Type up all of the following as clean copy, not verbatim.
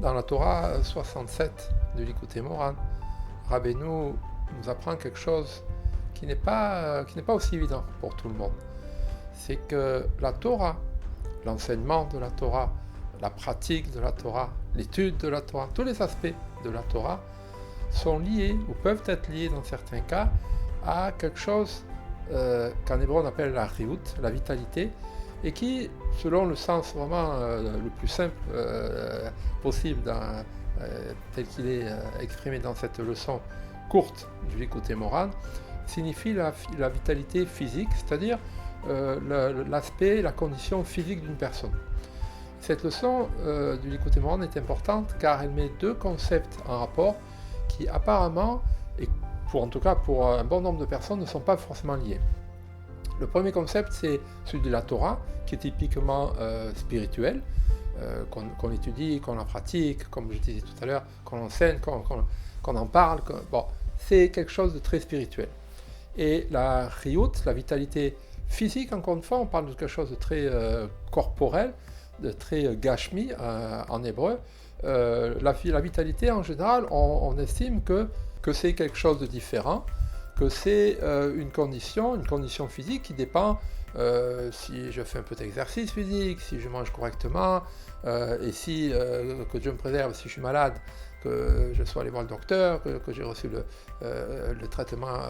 Dans la Torah 67 du Likutei Moharan, Rabbeinu nous apprend quelque chose qui n'est pas aussi évident pour tout le monde. C'est que la Torah, l'enseignement de la Torah, la pratique de la Torah, l'étude de la Torah, tous les aspects de la Torah sont liés, ou peuvent être liés dans certains cas, à quelque chose qu'en hébreu on appelle la riout, la vitalité, et qui, selon le sens vraiment le plus simple possible, tel qu'il est exprimé dans cette leçon courte du Likutei Moharan, signifie la vitalité physique, c'est-à-dire l'aspect, la condition physique d'une personne. Cette leçon du Likutei Moharan est importante car elle met deux concepts en rapport qui apparemment, et en tout cas pour un bon nombre de personnes, ne sont pas forcément liés. Le premier concept, c'est celui de la Torah, qui est typiquement spirituel, qu'on étudie, qu'on en pratique, comme je disais tout à l'heure, qu'on enseigne, qu'on en parle. Bon, c'est quelque chose de très spirituel. Et la riout, la vitalité physique, encore une fois, on parle de quelque chose de très corporel, de très gashmi en hébreu. La vitalité, en général, on estime que c'est quelque chose de différent, que c'est une condition physique qui dépend si je fais un peu d'exercice physique, si je mange correctement, et si, que Dieu me préserve, si je suis malade, que je sois allé voir le docteur, que j'ai reçu le traitement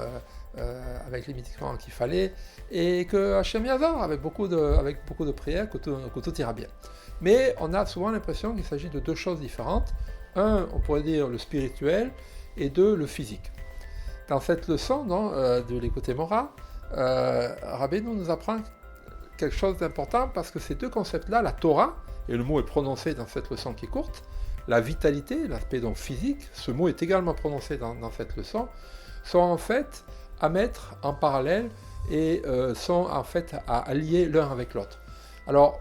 avec les médicaments qu'il fallait, et que Hachem Yazar, avec beaucoup de prières, que tout ira bien. Mais on a souvent l'impression qu'il s'agit de deux choses différentes. Un, on pourrait dire le spirituel, et deux, le physique. Dans cette leçon de Likutei Moharan, Rabbeinu nous apprend quelque chose d'important parce que ces deux concepts-là, la Torah, et le mot est prononcé dans cette leçon qui est courte, la vitalité, l'aspect donc physique, ce mot est également prononcé dans cette leçon, sont en fait à mettre en parallèle et sont en fait à lier l'un avec l'autre. Alors,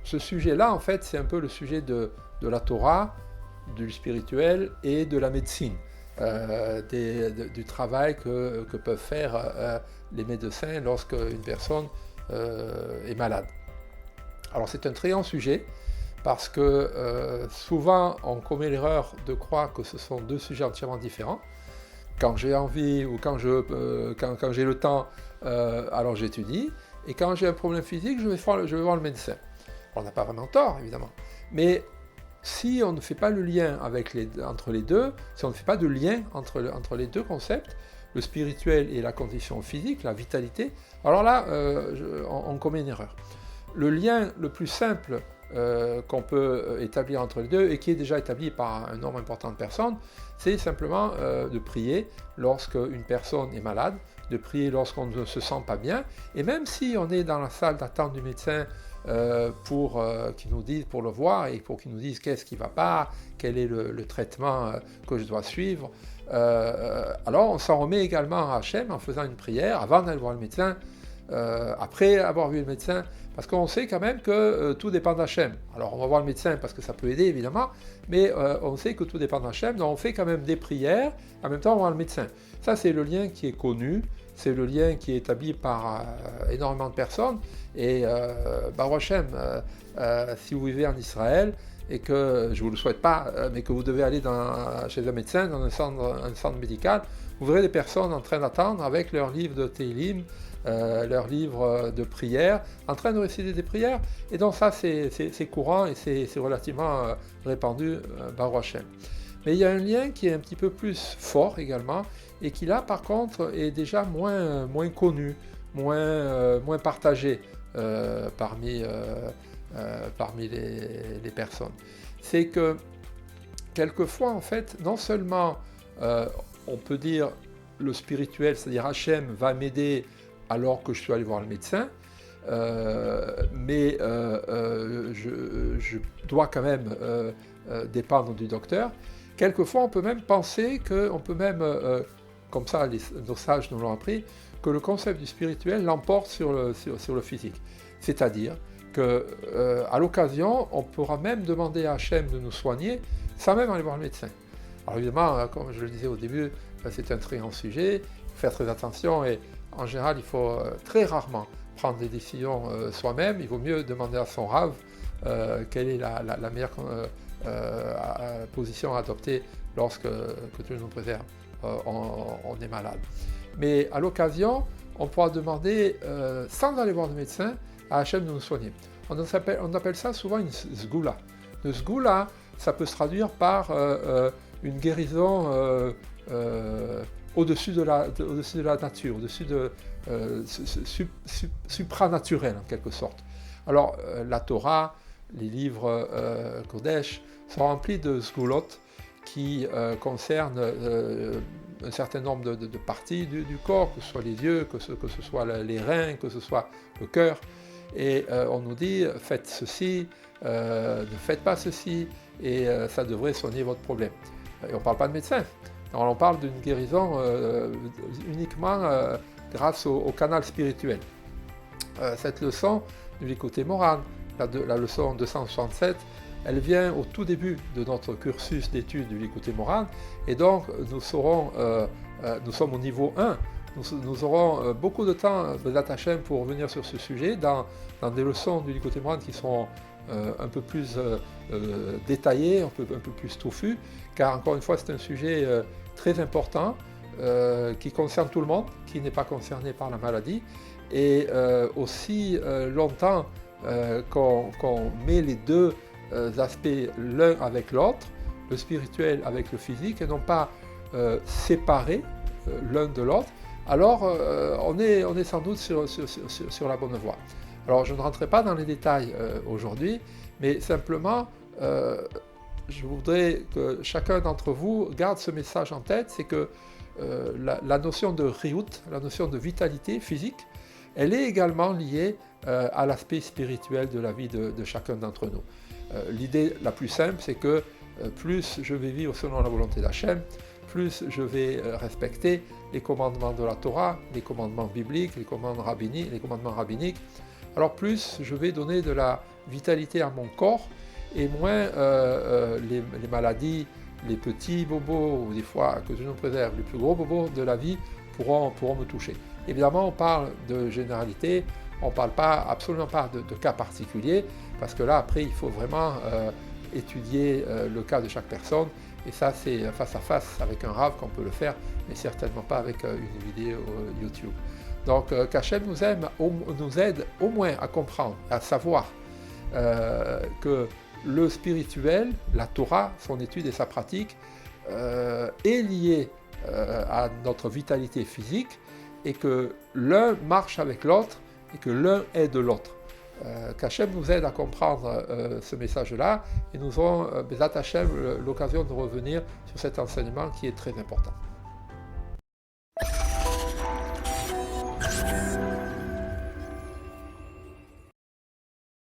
ce sujet-là, en fait, c'est un peu le sujet de la Torah, du spirituel et de la médecine. Du travail que peuvent faire les médecins lorsque une personne est malade. Alors c'est un très grand sujet parce que souvent on commet l'erreur de croire que ce sont deux sujets entièrement différents. Quand j'ai envie ou quand j'ai le temps, alors j'étudie, et quand j'ai un problème physique, je vais voir le médecin. On n'a pas vraiment tort, évidemment, mais si on ne fait pas le lien entre les deux, si on ne fait pas de lien entre les deux concepts, le spirituel et la condition physique, la vitalité, alors là, on commet une erreur. Le lien le plus simple qu'on peut établir entre les deux, et qui est déjà établi par un nombre important de personnes, c'est simplement de prier lorsque une personne est malade, de prier lorsqu'on ne se sent pas bien, et même si on est dans la salle d'attente du médecin, pour qu'ils nous disent, pour le voir et pour qu'ils nous disent qu'est-ce qui ne va pas, quel est le traitement que je dois suivre. Alors on s'en remet également à Hachem en faisant une prière avant d'aller voir le médecin, après avoir vu le médecin, parce qu'on sait quand même que tout dépend d'Hachem. Alors on va voir le médecin parce que ça peut aider évidemment, mais on sait que tout dépend d'Hachem, donc on fait quand même des prières, en même temps on va voir le médecin. Ça c'est le lien qui est connu, c'est le lien qui est établi par énormément de personnes, et Baruch Hashem, si vous vivez en Israël, et que, je ne vous le souhaite pas, mais que vous devez aller chez un médecin, dans un centre médical, vous verrez des personnes en train d'attendre avec leur livre de Tehillim, leur livre de prière, en train de réciter des prières, et donc ça c'est courant et c'est relativement répandu, Baruch Hashem. Mais il y a un lien qui est un petit peu plus fort également, et qui là par contre est déjà moins connu, moins partagé parmi les personnes. C'est que quelquefois en fait, non seulement on peut dire le spirituel, c'est-à-dire Hachem va m'aider alors que je suis allé voir le médecin, mais je dois quand même dépendre du docteur. Quelquefois, on peut même penser qu'on peut même, comme ça nos sages nous l'ont appris, que le concept du spirituel l'emporte sur le physique. C'est-à-dire qu'à l'occasion, on pourra même demander à Hachem de nous soigner sans même aller voir le médecin. Alors évidemment, comme je le disais au début, c'est un très grand sujet, il faut faire très attention, et en général, il faut très rarement prendre des décisions soi-même. Il vaut mieux demander à son Rav, quelle est la meilleure position à adopter lorsque, que Dieu nous préserve, on est malade. Mais à l'occasion, on pourra demander, sans aller voir de médecin, à Hachem de nous soigner. On appelle ça souvent une sgoula. Une sgoula, ça peut se traduire par une guérison au-dessus de la nature, au-dessus de supranaturel en quelque sorte. Alors la Torah, les livres Kodesh sont remplis de sgoulot qui concernent un certain nombre de parties du corps, que ce soit les yeux, que ce soit les reins, que ce soit le cœur. Et on nous dit, faites ceci, ne faites pas ceci, et ça devrait soigner votre problème. Et on ne parle pas de médecin, on parle d'une guérison uniquement grâce au canal spirituel. Cette leçon du Likutei Moharan, la leçon 267, elle vient au tout début de notre cursus d'études du Likutei Moharan, et donc nous sommes au niveau 1. Nous aurons beaucoup de temps d'attacher pour revenir sur ce sujet dans des leçons du Likutei Moharan qui sont un peu plus détaillées, un peu plus touffues, car encore une fois c'est un sujet très important qui concerne tout le monde, qui n'est pas concerné par la maladie, et aussi longtemps qu'on met les deux aspects l'un avec l'autre, le spirituel avec le physique, et non pas séparés l'un de l'autre, alors on est sans doute sur la bonne voie. Alors je ne rentrerai pas dans les détails aujourd'hui, mais simplement je voudrais que chacun d'entre vous garde ce message en tête, c'est que la notion de riout, la notion de vitalité physique, elle est également liée à l'aspect spirituel de la vie de chacun d'entre nous. L'idée la plus simple, c'est que plus je vais vivre selon la volonté d'Hachem, plus je vais respecter les commandements de la Torah, les commandements bibliques, les commandements rabbiniques, alors plus je vais donner de la vitalité à mon corps, et moins les maladies, les petits bobos, ou des fois, que Dieu nous préserve, les plus gros bobos de la vie pourront me toucher. Évidemment, on parle de généralité, on ne parle absolument pas de cas particuliers, parce que là, après, il faut vraiment étudier le cas de chaque personne, et ça, c'est face à face avec un rav qu'on peut le faire, mais certainement pas avec une vidéo YouTube. Donc, qu'Hachem nous aide au moins à comprendre, à savoir que le spirituel, la Torah, son étude et sa pratique, est lié à notre vitalité physique, et que l'un marche avec l'autre, et que l'un aide l'autre. Qu'Hachem nous aide à comprendre ce message-là, et nous aurons, Bezat Hachem, l'occasion de revenir sur cet enseignement qui est très important.